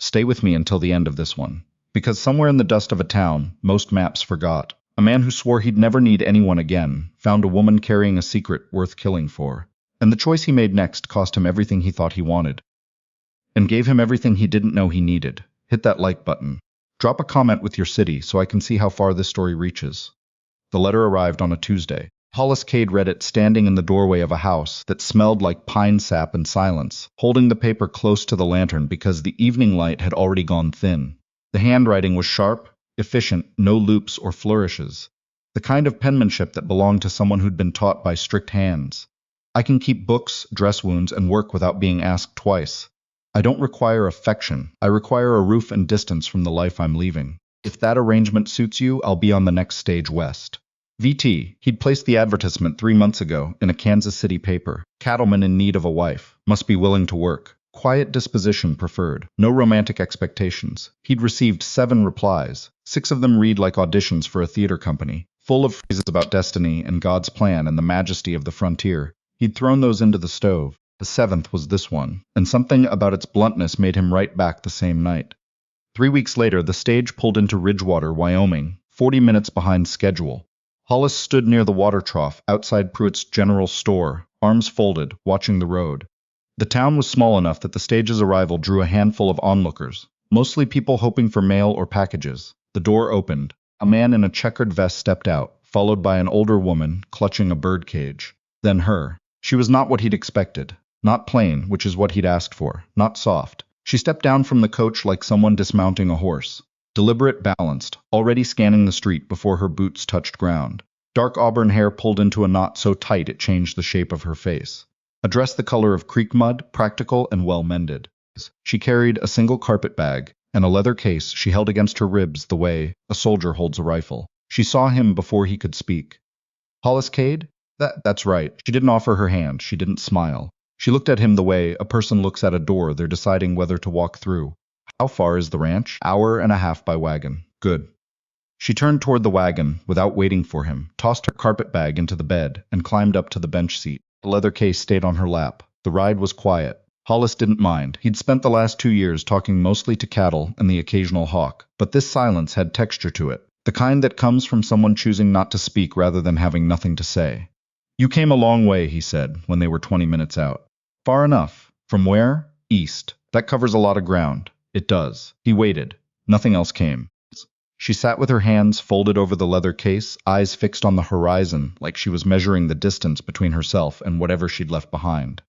Stay with me until the end of this one. Because somewhere in the dust of a town, most maps forgot, a man who swore he'd never need anyone again found a woman carrying a secret worth killing for. And the choice he made next cost him everything he thought he wanted. And gave him everything he didn't know he needed. Hit that like button. Drop a comment with your city so I can see how far this story reaches. The letter arrived on a Tuesday. Hollis Cade read it standing in the doorway of a house that smelled like pine sap and silence, holding the paper close to the lantern because the evening light had already gone thin. The handwriting was sharp, efficient, no loops or flourishes. The kind of penmanship that belonged to someone who'd been taught by strict hands. I can keep books, dress wounds, and work without being asked twice. I don't require affection. I require a roof and distance from the life I'm leaving. If that arrangement suits you, I'll be on the next stage west. VT. He'd placed the advertisement 3 months ago in a Kansas City paper. Cattleman in need of a wife. Must be willing to work. Quiet disposition preferred. No romantic expectations. He'd received 7 replies. 6 of them read like auditions for a theater company, full of phrases about destiny and God's plan and the majesty of the frontier. He'd thrown those into the stove. The 7th was this one, and something about its bluntness made him write back the same night. 3 weeks later, the stage pulled into Ridgewater, Wyoming, 40 minutes behind schedule. Hollis stood near the water trough outside Pruitt's general store, arms folded, watching the road. The town was small enough that the stage's arrival drew a handful of onlookers, mostly people hoping for mail or packages. The door opened. A man in a checkered vest stepped out, followed by an older woman clutching a birdcage. Then her. She was not what he'd expected. Not plain, which is what he'd asked for. Not soft. She stepped down from the coach like someone dismounting a horse. Deliberate, balanced, already scanning the street before her boots touched ground. Dark auburn hair pulled into a knot so tight it changed the shape of her face. A dress the color of creek mud, practical and well-mended. She carried a single carpet bag and a leather case she held against her ribs the way a soldier holds a rifle. She saw him before he could speak. Hollis Cade? That's right. She didn't offer her hand. She didn't smile. She looked at him the way a person looks at a door they're deciding whether to walk through. How far is the ranch? Hour and a half by wagon. Good. She turned toward the wagon without waiting for him, tossed her carpet bag into the bed, and climbed up to the bench seat. The leather case stayed on her lap. The ride was quiet. Hollis didn't mind. He'd spent the last 2 years talking mostly to cattle and the occasional hawk, but this silence had texture to it, the kind that comes from someone choosing not to speak rather than having nothing to say. You came a long way, he said, when they were 20 minutes out. Far enough. From where? East. That covers a lot of ground. It does. He waited. Nothing else came. She sat with her hands folded over the leather case, eyes fixed on the horizon, like she was measuring the distance between herself and whatever she'd left behind.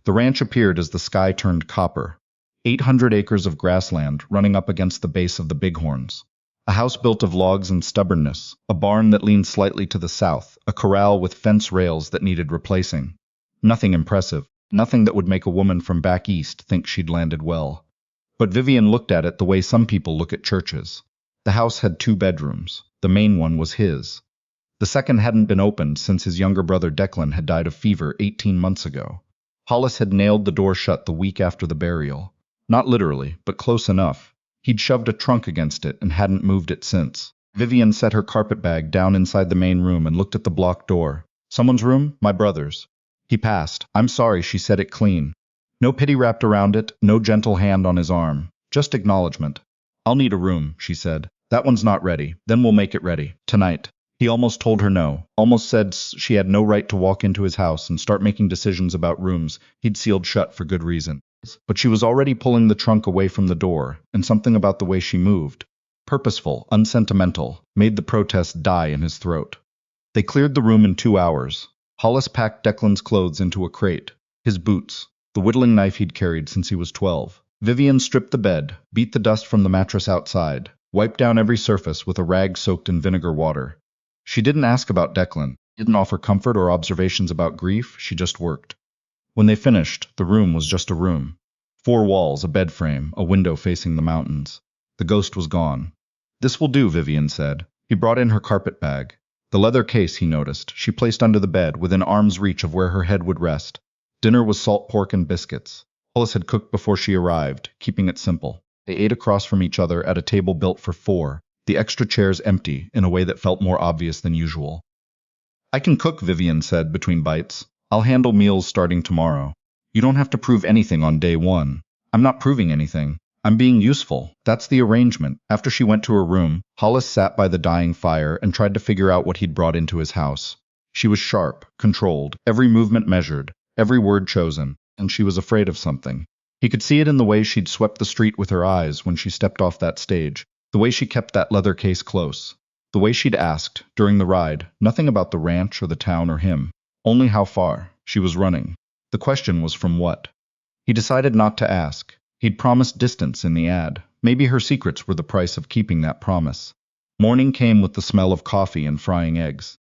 The ranch appeared as the sky turned copper. 800 acres of grassland running up against the base of the Bighorns. A house built of logs and stubbornness, a barn that leaned slightly to the south, a corral with fence rails that needed replacing. Nothing impressive, nothing that would make a woman from back east think she'd landed well. But Vivian looked at it the way some people look at churches. The house had 2 bedrooms. The main one was his. The second hadn't been opened since his younger brother Declan had died of fever 18 months ago. Hollis had nailed the door shut the week after the burial. Not literally, but close enough. He'd shoved a trunk against it and hadn't moved it since. Vivian set her carpet bag down inside the main room and looked at the blocked door. Someone's room? My brother's. He passed. I'm sorry, she said it clean. No pity wrapped around it, no gentle hand on his arm. Just acknowledgement. I'll need a room, she said. That one's not ready. Then we'll make it ready. Tonight. He almost told her no. Almost said she had no right to walk into his house and start making decisions about rooms he'd sealed shut for good reason. But she was already pulling the trunk away from the door, and something about the way she moved, purposeful, unsentimental, made the protest die in his throat. They cleared the room in 2 hours. Hollis packed Declan's clothes into a crate, his boots, the whittling knife he'd carried since he was 12. Vivian stripped the bed, beat the dust from the mattress outside, wiped down every surface with a rag soaked in vinegar water. She didn't ask about Declan, didn't offer comfort or observations about grief, she just worked. When they finished, the room was just a room. 4 walls, a bed frame, a window facing the mountains. The ghost was gone. This will do, Vivian said. He brought in her carpet bag. The leather case, he noticed, she placed under the bed within arm's reach of where her head would rest. Dinner was salt pork and biscuits. Hollis had cooked before she arrived, keeping it simple. They ate across from each other at a table built for 4, the extra chairs empty in a way that felt more obvious than usual. I can cook, Vivian said between bites. I'll handle meals starting tomorrow. You don't have to prove anything on day 1. I'm not proving anything. I'm being useful. That's the arrangement. After she went to her room, Hollis sat by the dying fire and tried to figure out what he'd brought into his house. She was sharp, controlled, every movement measured, every word chosen, and she was afraid of something. He could see it in the way she'd swept the street with her eyes when she stepped off that stage, the way she kept that leather case close, the way she'd asked, during the ride, nothing about the ranch or the town or him, only how far. She was running. The question was from what? He decided not to ask. He'd promised distance in the ad. Maybe her secrets were the price of keeping that promise. Morning came with the smell of coffee and frying eggs.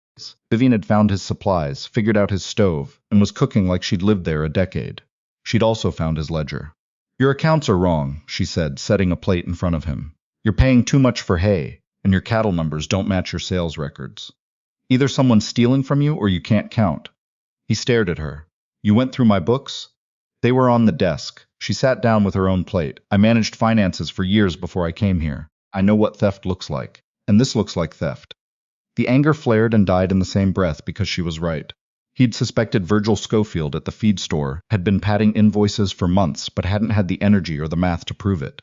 Vivian had found his supplies, figured out his stove, and was cooking like she'd lived there a decade. She'd also found his ledger. Your accounts are wrong, she said, setting a plate in front of him. You're paying too much for hay, and your cattle numbers don't match your sales records. Either someone's stealing from you or you can't count. He stared at her. You went through my books? They were on the desk. She sat down with her own plate. I managed finances for years before I came here. I know what theft looks like. And this looks like theft. The anger flared and died in the same breath because she was right. He'd suspected Virgil Schofield at the feed store had been padding invoices for months but hadn't had the energy or the math to prove it.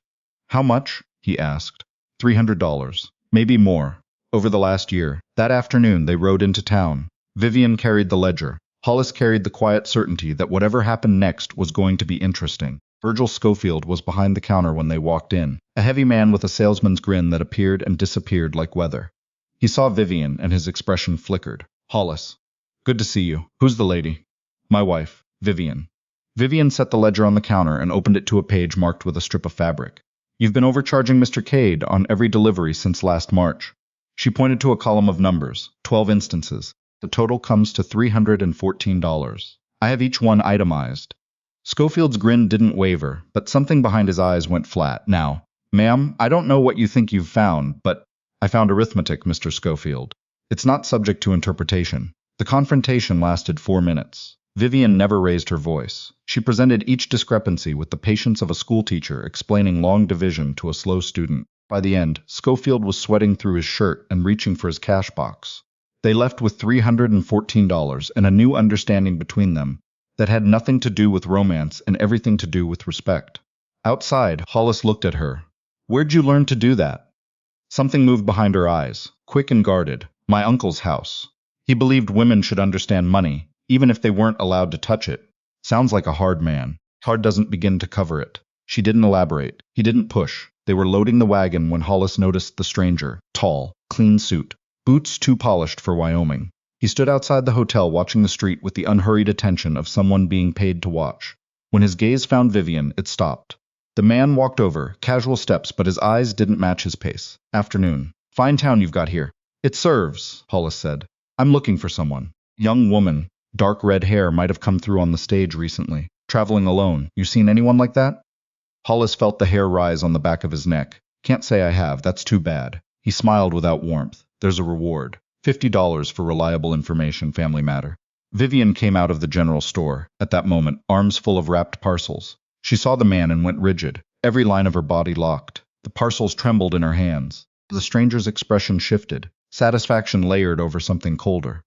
How much? He asked. $300. Maybe more. Over the last year. That afternoon they rode into town. Vivian carried the ledger. Hollis carried the quiet certainty that whatever happened next was going to be interesting. Virgil Schofield was behind the counter when they walked in, a heavy man with a salesman's grin that appeared and disappeared like weather. He saw Vivian and his expression flickered. Hollis. Good to see you. Who's the lady? My wife, Vivian. Vivian set the ledger on the counter and opened it to a page marked with a strip of fabric. You've been overcharging Mr. Cade on every delivery since last March. She pointed to a column of numbers, 12 instances. The total comes to $314. I have each one itemized. Schofield's grin didn't waver, but something behind his eyes went flat. Now, ma'am, I don't know what you think you've found, but I found arithmetic, Mr. Schofield. It's not subject to interpretation. The confrontation lasted 4 minutes. Vivian never raised her voice. She presented each discrepancy with the patience of a schoolteacher explaining long division to a slow student. By the end, Schofield was sweating through his shirt and reaching for his cash box. They left with $314 and a new understanding between them that had nothing to do with romance and everything to do with respect. Outside, Hollis looked at her. Where'd you learn to do that? Something moved behind her eyes, quick and guarded. My uncle's house. He believed women should understand money, even if they weren't allowed to touch it. Sounds like a hard man. Hard doesn't begin to cover it. She didn't elaborate. He didn't push. They were loading the wagon when Hollis noticed the stranger, tall, clean suit, boots too polished for Wyoming. He stood outside the hotel watching the street with the unhurried attention of someone being paid to watch. When his gaze found Vivian, it stopped. The man walked over, casual steps, but his eyes didn't match his pace. Afternoon. Fine town you've got here. It serves, Hollis said. I'm looking for someone. Young woman. Dark red hair might have come through on the stage recently. Traveling alone. You seen anyone like that? Hollis felt the hair rise on the back of his neck. Can't say I have. That's too bad. He smiled without warmth. There's a reward. $50 for reliable information, family matter. Vivian came out of the general store. At that moment, arms full of wrapped parcels. She saw the man and went rigid. Every line of her body locked. The parcels trembled in her hands. The stranger's expression shifted. Satisfaction layered over something colder.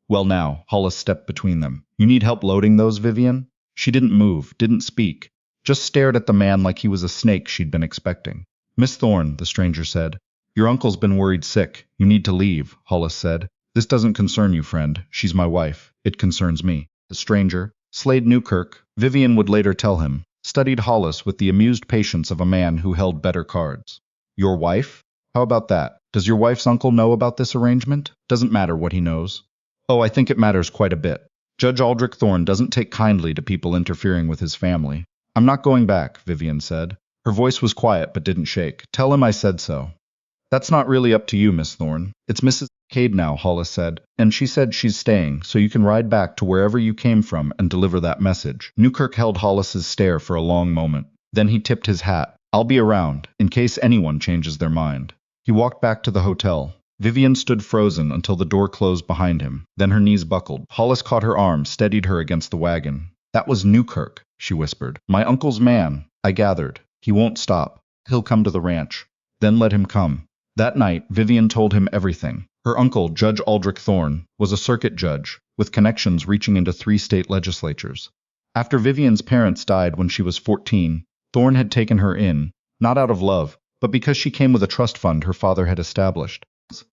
Well now, Hollis stepped between them. You need help loading those, Vivian? She didn't move, didn't speak. Just stared at the man like he was a snake she'd been expecting. Miss Thorne, the stranger said. Your uncle's been worried sick. You need to leave, Hollis said. This doesn't concern you, friend. She's my wife. It concerns me. The stranger, Slade Newkirk, Vivian would later tell him, studied Hollis with the amused patience of a man who held better cards. Your wife? How about that? Does your wife's uncle know about this arrangement? Doesn't matter what he knows. Oh, I think it matters quite a bit. Judge Aldrich Thorne doesn't take kindly to people interfering with his family. I'm not going back, Vivian said. Her voice was quiet but didn't shake. Tell him I said so. That's not really up to you, Miss Thorne. It's Mrs. Cade now, Hollis said, and she said she's staying, so you can ride back to wherever you came from and deliver that message. Newkirk held Hollis's stare for a long moment. Then he tipped his hat. I'll be around, in case anyone changes their mind. He walked back to the hotel. Vivian stood frozen until the door closed behind him. Then her knees buckled. Hollis caught her arm, steadied her against the wagon. That was Newkirk, she whispered. My uncle's man, I gathered. He won't stop. He'll come to the ranch. Then let him come. That night, Vivian told him everything. Her uncle, Judge Aldrich Thorne, was a circuit judge, with connections reaching into 3 state legislatures. After Vivian's parents died when she was 14, Thorne had taken her in, Not out of love, but because she came with a trust fund her father had established.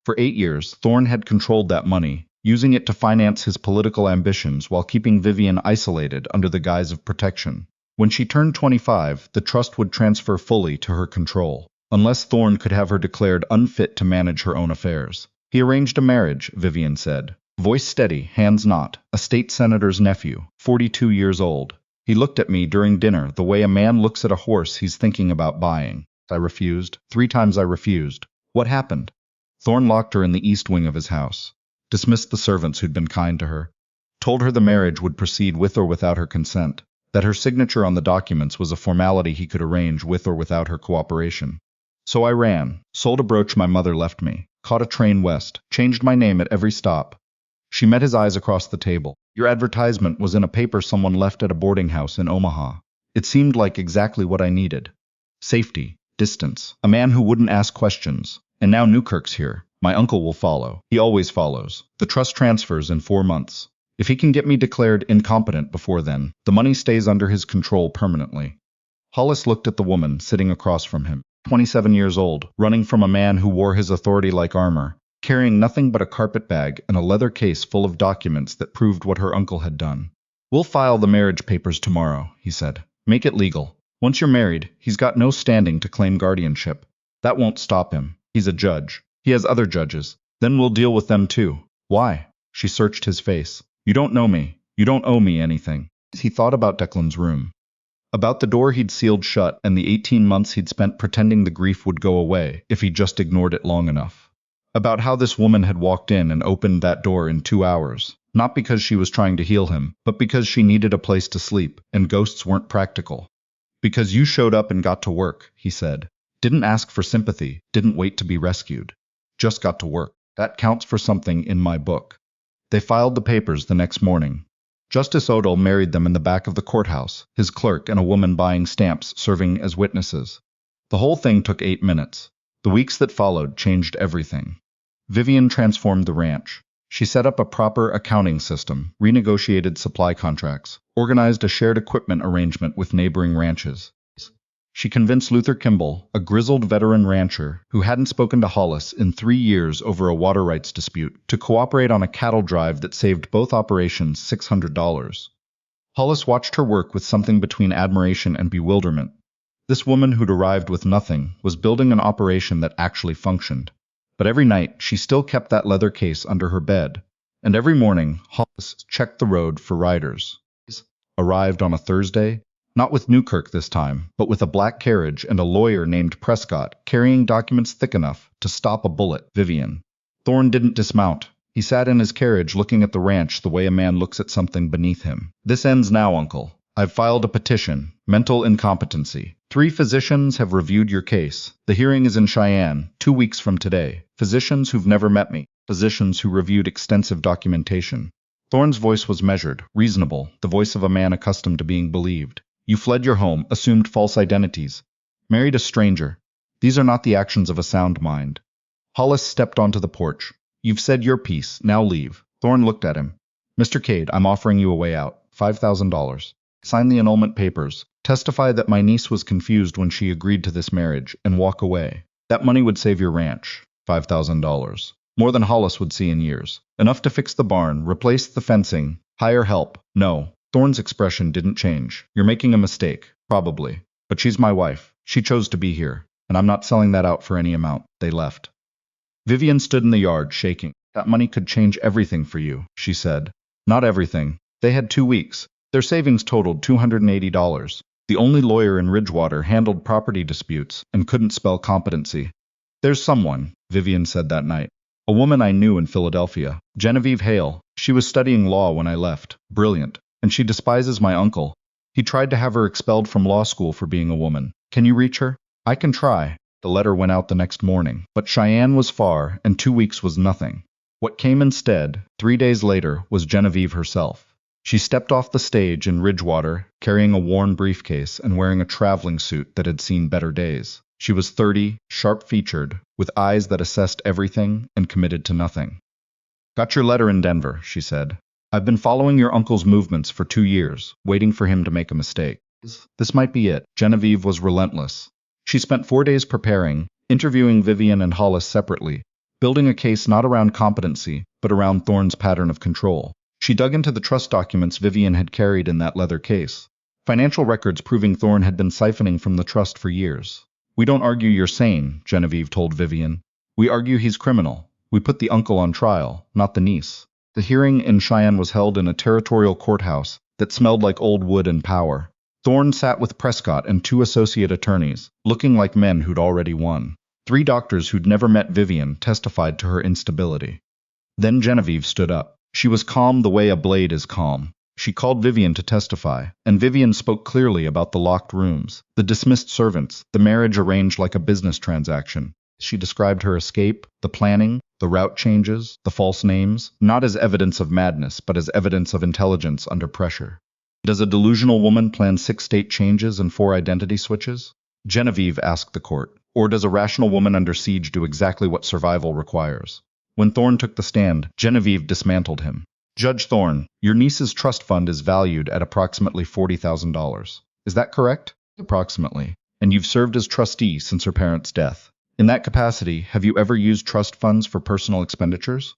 For 8 years, Thorne had controlled that money, using it to finance his political ambitions while keeping Vivian isolated under the guise of protection. When she turned 25, the trust would transfer fully to her control, unless Thorne could have her declared unfit to manage her own affairs. He arranged a marriage, Vivian said. Voice steady, hands not, a state senator's nephew, 42 years old. He looked at me during dinner the way a man looks at a horse he's thinking about buying. I refused. 3 times I refused. What happened? Thorne locked her in the east wing of his house, dismissed the servants who'd been kind to her, told her the marriage would proceed with or without her consent, that her signature on the documents was a formality he could arrange with or without her cooperation. So I ran, sold a brooch my mother left me, caught a train west, changed my name at every stop. She met his eyes across the table. Your advertisement was in a paper someone left at a boarding house in Omaha. It seemed like exactly what I needed. Safety, distance, a man who wouldn't ask questions. And now Newkirk's here. My uncle will follow. He always follows. The trust transfers in 4 months. If he can get me declared incompetent before then, the money stays under his control permanently. Hollis looked at the woman sitting across from him, 27 years old, running from a man who wore his authority like armor, carrying nothing but a carpetbag and a leather case full of documents that proved what her uncle had done. We'll file the marriage papers tomorrow, he said. Make it legal. Once you're married, he's got no standing to claim guardianship. That won't stop him. He's a judge. He has other judges. Then we'll deal with them too. Why? She searched his face. You don't know me. You don't owe me anything. He thought about Declan's room. About the door he'd sealed shut and the 18 months he'd spent pretending the grief would go away if he just ignored it long enough. About how this woman had walked in and opened that door in 2 hours, not because she was trying to heal him, but because she needed a place to sleep, and ghosts weren't practical. Because you showed up and got to work, he said. Didn't ask for sympathy, didn't wait to be rescued. Just got to work. That counts for something in my book. They filed the papers the next morning. Justice Odell married them in the back of the courthouse, his clerk and a woman buying stamps serving as witnesses. The whole thing took 8 minutes. The weeks that followed changed everything. Vivian transformed the ranch. She set up a proper accounting system, renegotiated supply contracts, organized a shared equipment arrangement with neighboring ranches. She convinced Luther Kimball, a grizzled veteran rancher who hadn't spoken to Hollis in 3 years over a water rights dispute, to cooperate on a cattle drive that saved both operations $600. Hollis watched her work with something between admiration and bewilderment. This woman who'd arrived with nothing was building an operation that actually functioned. But every night, she still kept that leather case under her bed. And every morning, Hollis checked the road for riders. Arrived on a Thursday, not with Newkirk this time, but with a black carriage and a lawyer named Prescott carrying documents thick enough to stop a bullet. Vivian. Thorne didn't dismount. He sat in his carriage looking at the ranch the way a man looks at something beneath him. This ends now, Uncle. I've filed a petition. Mental incompetency. 3 physicians have reviewed your case. The hearing is in Cheyenne, 2 weeks from today. Physicians who've never met me. Physicians who reviewed extensive documentation. Thorne's voice was measured, reasonable, the voice of a man accustomed to being believed. You fled your home, assumed false identities, married a stranger. These are not the actions of a sound mind. Hollis stepped onto the porch. You've said your piece, now leave. Thorne looked at him. Mr. Cade, I'm offering you a way out. $5,000. Sign the annulment papers. Testify that my niece was confused when she agreed to this marriage, and walk away. That money would save your ranch. $5,000. More than Hollis would see in years. Enough to fix the barn, replace the fencing, hire help. No. Thorne's expression didn't change. You're making a mistake, probably. But she's my wife. She chose to be here, and I'm not selling that out for any amount. They left. Vivian stood in the yard, shaking. That money could change everything for you, she said. Not everything. They had 2 weeks. Their savings totaled $280. The only lawyer in Ridgewater handled property disputes and couldn't spell competency. There's someone, Vivian said that night. A woman I knew in Philadelphia, Genevieve Hale. She was studying law when I left. Brilliant. And she despises my uncle. He tried to have her expelled from law school for being a woman. Can you reach her? I can try. The letter went out the next morning. But Cheyenne was far, and 2 weeks was nothing. What came instead, 3 days later, was Genevieve herself. She stepped off the stage in Ridgewater, carrying a worn briefcase and wearing a traveling suit that had seen better days. She was 30, sharp-featured, with eyes that assessed everything and committed to nothing. Got your letter in Denver, she said. I've been following your uncle's movements for 2 years, waiting for him to make a mistake. This might be it. Genevieve was relentless. She spent 4 days preparing, interviewing Vivian and Hollis separately, building a case not around competency, but around Thorne's pattern of control. She dug into the trust documents Vivian had carried in that leather case. Financial records proving Thorne had been siphoning from the trust for years. "We don't argue you're sane," Genevieve told Vivian. "We argue he's criminal. We put the uncle on trial, not the niece." The hearing in Cheyenne was held in a territorial courthouse that smelled like old wood and power. Thorne sat with Prescott and 2 associate attorneys, looking like men who'd already won. 3 doctors who'd never met Vivian testified to her instability. Then Genevieve stood up. She was calm the way a blade is calm. She called Vivian to testify, and Vivian spoke clearly about the locked rooms, the dismissed servants, the marriage arranged like a business transaction. She described her escape, the planning, the route changes, the false names, not as evidence of madness, but as evidence of intelligence under pressure. Does a delusional woman plan 6 state changes and 4 identity switches? Genevieve asked the court. Or does a rational woman under siege do exactly what survival requires? When Thorne took the stand, Genevieve dismantled him. "Judge Thorne, your niece's trust fund is valued at approximately $40,000. Is that correct?" "Approximately. And you've served as trustee since her parents' death. In that capacity, have you ever used trust funds for personal expenditures?"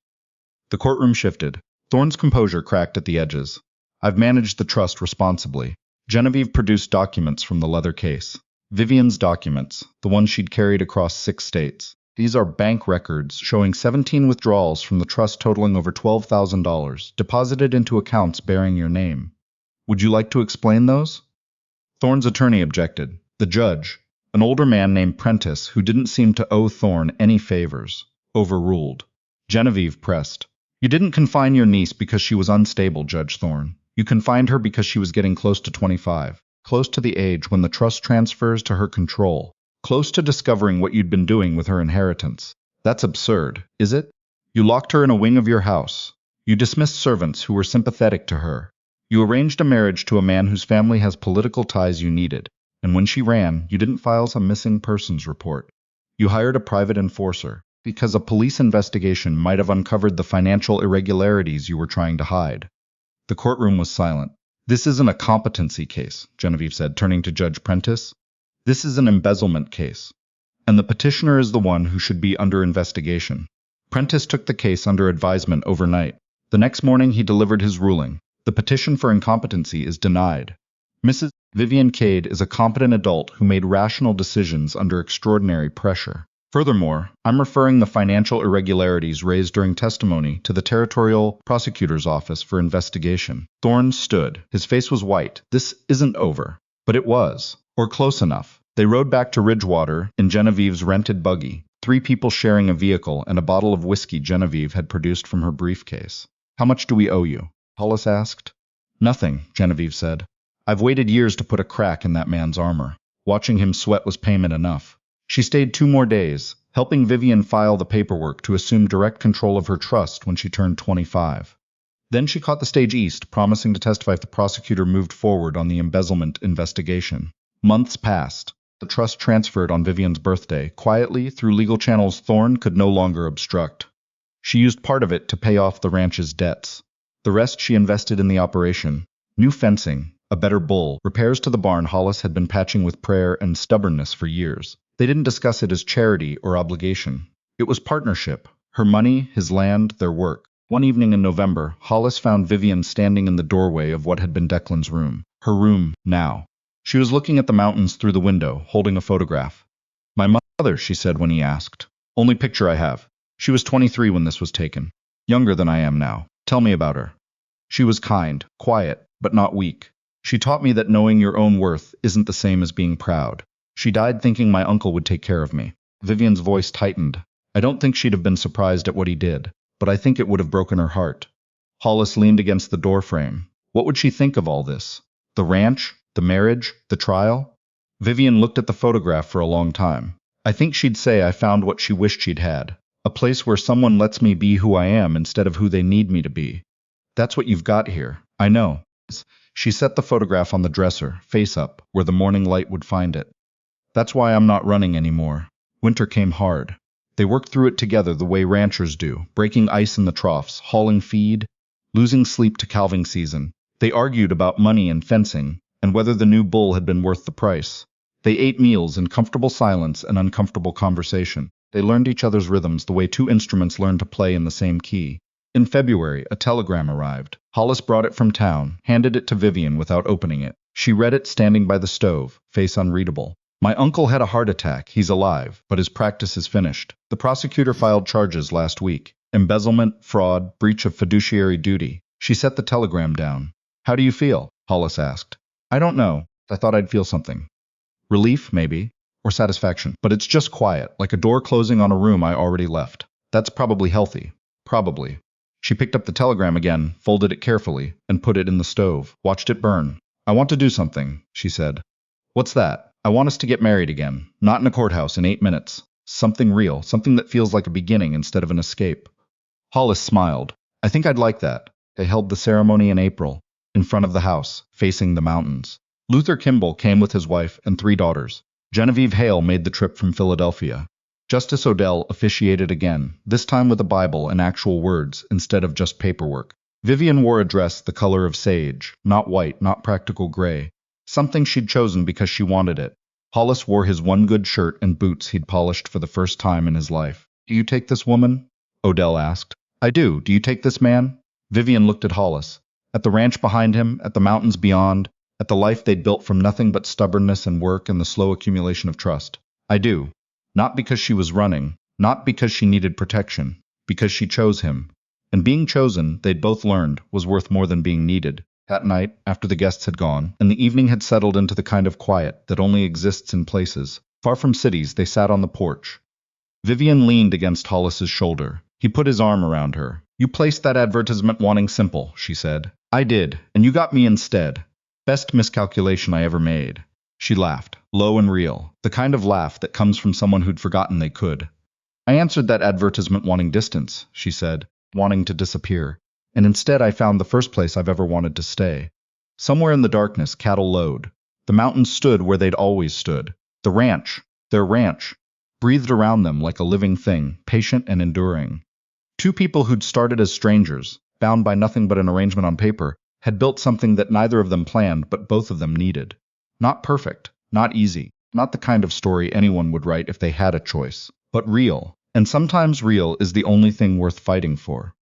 The courtroom shifted. Thorne's composure cracked at the edges. "I've managed the trust responsibly." Genevieve produced documents from the leather case. Vivian's documents, the ones she'd carried across 6 states. These are bank records showing 17 withdrawals from the trust totaling over $12,000, deposited into accounts bearing your name. "Would you like to explain those?" Thorne's attorney objected. The judge, an older man named Prentice who didn't seem to owe Thorne any favors, overruled. Genevieve pressed. "You didn't confine your niece because she was unstable, Judge Thorne. You confined her because she was getting close to 25. Close to the age when the trust transfers to her control, close to discovering what you'd been doing with her inheritance. That's absurd, is it? You locked her in a wing of your house. You dismissed servants who were sympathetic to her. You arranged a marriage to a man whose family has political ties you needed. And when she ran, you didn't file a missing persons report. You hired a private enforcer, because a police investigation might have uncovered the financial irregularities you were trying to hide." The courtroom was silent. "This isn't a competency case," Genevieve said, turning to Judge Prentice. "This is an embezzlement case. And the petitioner is the one who should be under investigation." Prentice took the case under advisement overnight. The next morning he delivered his ruling. The petition for incompetency is denied. Mrs. Vivian Cade is a competent adult who made rational decisions under extraordinary pressure. Furthermore, I'm referring the financial irregularities raised during testimony to the Territorial Prosecutor's Office for investigation. Thorne stood. His face was white. This isn't over. But it was. Or close enough. They rode back to Ridgewater in Genevieve's rented buggy, 3 people sharing a vehicle and a bottle of whiskey Genevieve had produced from her briefcase. "How much do we owe you?" Hollis asked. "Nothing," Genevieve said. "I've waited years to put a crack in that man's armor. Watching him sweat was payment enough." She stayed 2 more days, helping Vivian file the paperwork to assume direct control of her trust when she turned 25. Then she caught the stage east, promising to testify if the prosecutor moved forward on the embezzlement investigation. Months passed. The trust transferred on Vivian's birthday. Quietly, through legal channels Thorne could no longer obstruct. She used part of it to pay off the ranch's debts. The rest she invested in the operation. New fencing, a better bull, repairs to the barn Hollis had been patching with prayer and stubbornness for years. They didn't discuss it as charity or obligation. It was partnership. Her money, his land, their work. One evening in November, Hollis found Vivian standing in the doorway of what had been Declan's room. Her room, now. She was looking at the mountains through the window, holding a photograph. "My mother," she said when he asked. "Only picture I have. She was 23 when this was taken. Younger than I am now. Tell me about her." "She was kind, quiet, but not weak. She taught me that knowing your own worth isn't the same as being proud. She died thinking my uncle would take care of me." Vivian's voice tightened. "I don't think she'd have been surprised at what he did, but I think it would have broken her heart." Hollis leaned against the doorframe. What would she think of all this? The ranch? The marriage? The trial? Vivian looked at the photograph for a long time. "I think she'd say I found what she wished she'd had. A place where someone lets me be who I am instead of who they need me to be. That's what you've got here. I know." She set the photograph on the dresser, face up, where the morning light would find it. "That's why I'm not running anymore. Winter came hard. They worked through it together the way ranchers do, breaking ice in the troughs, hauling feed, losing sleep to calving season. They argued about money and fencing, and whether the new bull had been worth the price. They ate meals in comfortable silence and uncomfortable conversation. They learned each other's rhythms the way two instruments learn to play in the same key. In February, a telegram arrived. Hollis brought it from town, handed it to Vivian without opening it. She read it standing by the stove, face unreadable. My uncle had a heart attack. He's alive, but his practice is finished. The prosecutor filed charges last week. Embezzlement, fraud, breach of fiduciary duty. She set the telegram down. How do you feel? Hollis asked. I don't know. I thought I'd feel something. Relief, maybe, or satisfaction. But it's just quiet, like a door closing on a room I already left. That's probably healthy. Probably. She picked up the telegram again, folded it carefully, and put it in the stove, watched it burn. I want to do something, she said. What's that? I want us to get married again. Not in a courthouse in 8 minutes. Something real, something that feels like a beginning instead of an escape. Hollis smiled. I think I'd like that. They held the ceremony in April, in front of the house, facing the mountains. Luther Kimball came with his wife and 3 daughters. Genevieve Hale made the trip from Philadelphia. Justice Odell officiated again, this time with a Bible and actual words instead of just paperwork. Vivian wore a dress the color of sage, not white, not practical gray. Something she'd chosen because she wanted it. Hollis wore his one good shirt and boots he'd polished for the first time in his life. Do you take this woman? Odell asked. I do. Do you take this man? Vivian looked at Hollis. At the ranch behind him, at the mountains beyond, at the life they'd built from nothing but stubbornness and work and the slow accumulation of trust. I do. Not because she was running, not because she needed protection, because she chose him. And being chosen, they'd both learned, was worth more than being needed. That night, after the guests had gone, and the evening had settled into the kind of quiet that only exists in places, far from cities, they sat on the porch. Vivian leaned against Hollis's shoulder. He put his arm around her. You placed that advertisement wanting simple, she said. I did, and you got me instead. Best miscalculation I ever made. She laughed, low and real, the kind of laugh that comes from someone who'd forgotten they could. I answered that advertisement wanting distance, she said, wanting to disappear. And instead I found the first place I've ever wanted to stay. Somewhere in the darkness, cattle lowed. The mountains stood where they'd always stood. The ranch, their ranch, breathed around them like a living thing, patient and enduring. 2 people who'd started as strangers, bound by nothing but an arrangement on paper, had built something that neither of them planned but both of them needed. Not perfect, not easy, not the kind of story anyone would write if they had a choice, but real. And sometimes real is the only thing worth fighting for.